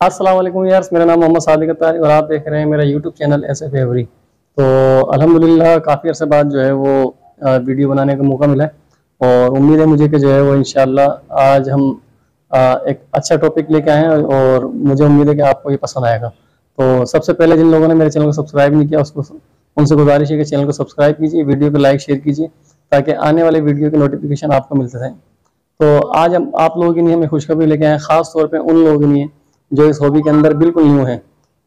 अस्सलाम वालेकुम यार्स, मेरा नाम मोहम्मद सादिक अत्तारी और आप देख रहे हैं मेरा यूट्यूब चैनल SF एवरी। तो अल्हम्दुलिल्लाह काफ़ी अर्से बाद जो है वो वीडियो बनाने का मौका मिला है और उम्मीद है मुझे कि जो है वो इंशाल्लाह आज हम एक अच्छा टॉपिक लेके आए हैं और मुझे उम्मीद है कि आपको ये पसंद आएगा। तो सबसे पहले जिन लोगों ने मेरे चैनल को सब्सक्राइब नहीं किया उसको उनसे गुजारिश है कि चैनल को सब्सक्राइब कीजिए, वीडियो को लाइक शेयर कीजिए ताकि आने वाले वीडियो के नोटिफिकेशन आपको मिलते रहें। तो आज हम आप लोगों के लिए हमें खुशखबरी लेके आए हैं, ख़ास तौर पे उन लोगों के लिए जो इस हॉबी के अंदर बिल्कुल न्यू हैं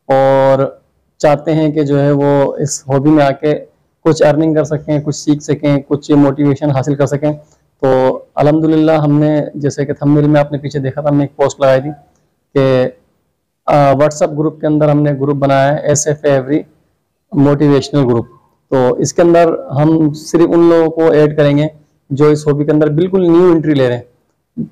और चाहते हैं कि जो है वो इस हॉबी में आके कुछ अर्निंग कर सकें, कुछ सीख सकें, कुछ मोटिवेशन हासिल कर सकें। तो अल्हम्दुलिल्लाह हमने जैसे कि थंबनेल में आपने पीछे देखा था, हमने एक पोस्ट लगाई थी कि व्हाट्सएप ग्रुप के अंदर हमने ग्रुप बनाया है SF एवरी मोटिवेशनल ग्रुप। तो इसके अंदर हम सिर्फ उन लोगों को ऐड करेंगे जो इस हॉबी के अंदर बिल्कुल न्यू एंट्री ले रहे हैं,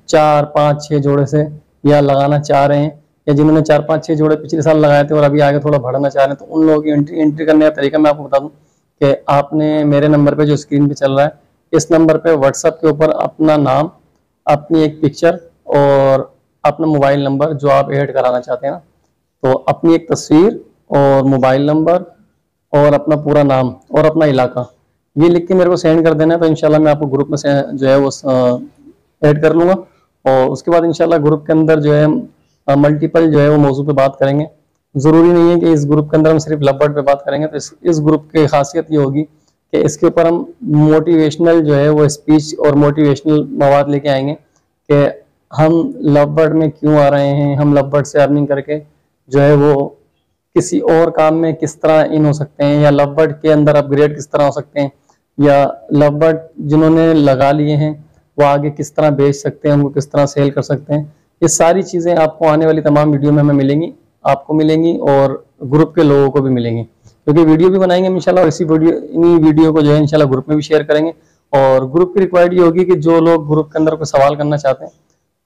4, 5, 6 जोड़े से या लगाना चाह रहे हैं, या जिन्होंने 4, 5, 6 जोड़े पिछले साल लगाए थे और अभी आगे थोड़ा बढ़ाना चाह रहे हैं। तो उन लोगों की एंट्री करने का तरीका मैं आपको बता दूं कि आपने मेरे नंबर पे जो स्क्रीन पे चल रहा है, इस नंबर पे व्हाट्सएप के ऊपर अपना नाम, अपनी एक पिक्चर और अपना मोबाइल नंबर जो आप ऐड कराना चाहते हैं ना, तो अपनी एक तस्वीर और मोबाइल नंबर और अपना पूरा नाम और अपना इलाका ये लिख के मेरे को सेंड कर देना है। तो इंशाल्लाह मैं आपको ग्रुप में से जो है वो ऐड कर लूँगा और उसके बाद इंशाल्लाह ग्रुप के अंदर जो है मल्टीपल जो है वो मौजू पे बात करेंगे। ज़रूरी नहीं है कि इस ग्रुप के अंदर हम सिर्फ लव बर्ड पे बात करेंगे। तो इस ग्रुप की खासियत ये होगी कि इसके ऊपर हम मोटिवेशनल जो है वो स्पीच और मोटिवेशनल मवाद लेके आएंगे कि हम लव बर्ड में क्यों आ रहे हैं, हम लव बर्ड से अर्निंग करके जो है वो किसी और काम में किस तरह इन हो सकते हैं, या लव बर्ड के अंदर अपग्रेड किस तरह हो सकते हैं, या लव बर्ड जिन्होंने लगा लिए हैं वो आगे किस तरह बेच सकते हैं, उनको किस तरह सेल कर सकते हैं। ये सारी चीज़ें आपको आने वाली तमाम वीडियो में हमें मिलेंगी, आपको मिलेंगी और ग्रुप के लोगों को भी मिलेंगी, क्योंकि वीडियो भी बनाएंगे इंशाल्लाह और इन्हीं वीडियो को जो है इंशाल्लाह ग्रुप में भी शेयर करेंगे। और ग्रुप की रिक्वायर्ड ये होगी कि जो लोग ग्रुप के अंदर कोई सवाल करना चाहते हैं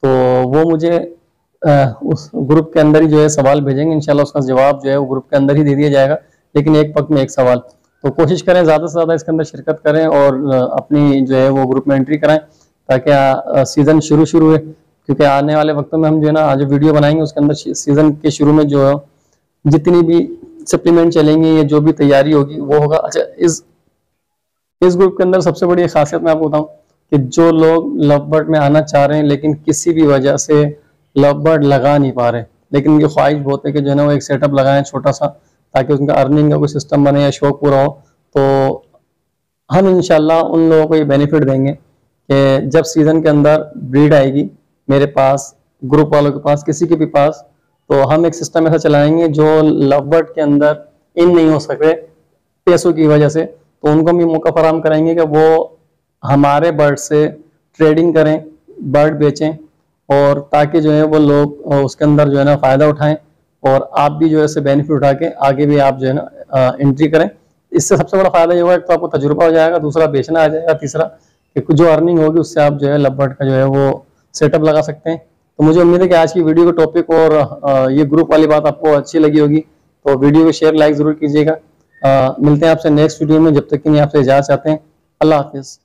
तो वो मुझे उस ग्रुप के अंदर ही जो है सवाल भेजेंगे, इंशाल्लाह उसका जवाब जो है वो ग्रुप के अंदर ही दे दिया जाएगा, लेकिन एक वक्त में एक सवाल। तो कोशिश करें ज़्यादा से ज़्यादा इसके अंदर शिरकत करें और अपनी जो है वो ग्रुप में एंट्री कराएं ताकि सीज़न शुरू है, क्योंकि आने वाले वक्तों में हम जो है ना आज वीडियो बनाएंगे उसके अंदर सीज़न के शुरू में जो है जितनी भी सप्लीमेंट चलेंगी या जो भी तैयारी होगी वो होगा। अच्छा, इस ग्रुप के अंदर सबसे बड़ी खासियत मैं आपको बताऊं कि जो लोग लव बर्ड में आना चाह रहे हैं लेकिन किसी भी वजह से लव बर्ड लगा नहीं पा रहे, लेकिन उनकी ख्वाहिश बहुत है कि जो है ना वो एक सेटअप लगाएं छोटा सा ताकि उनका अर्निंग का कोई सिस्टम बने या शौक पूरा हो। तो हम इंशाल्लाह उन लोगों को ये बेनिफिट देंगे कि जब सीज़न के अंदर ब्रीड आएगी मेरे पास, ग्रुप वालों के पास, किसी के भी पास, तो हम एक सिस्टम ऐसा चलाएंगे जो लव बर्ड के अंदर इन नहीं हो सके पैसों की वजह से, तो उनको भी मौका फराहम करेंगे कि वो हमारे बर्ड से ट्रेडिंग करें, बर्ड बेचें, और ताकि जो है वो लोग उसके अंदर जो है ना फ़ायदा उठाएं और आप भी जो है इससे बेनिफिट उठा के आगे भी आप जो है ना एंट्री करें। इससे सबसे बड़ा फ़ायदा ये होगा, एक तो आपको तजुर्बा हो जाएगा, दूसरा बेचना आ जाएगा, तीसरा कि जो अर्निंग होगी उससे आप जो है लव बर्ड का जो है वो सेटअप लगा सकते हैं। तो मुझे उम्मीद है कि आज की वीडियो का टॉपिक और ये ग्रुप वाली बात आपको अच्छी लगी होगी, तो वीडियो को शेयर लाइक ज़रूर कीजिएगा। मिलते हैं आपसे नेक्स्ट वीडियो में, जब तक कि नहीं आपसे इजाज़त चाहते हैं। अल्लाह हाफिज़।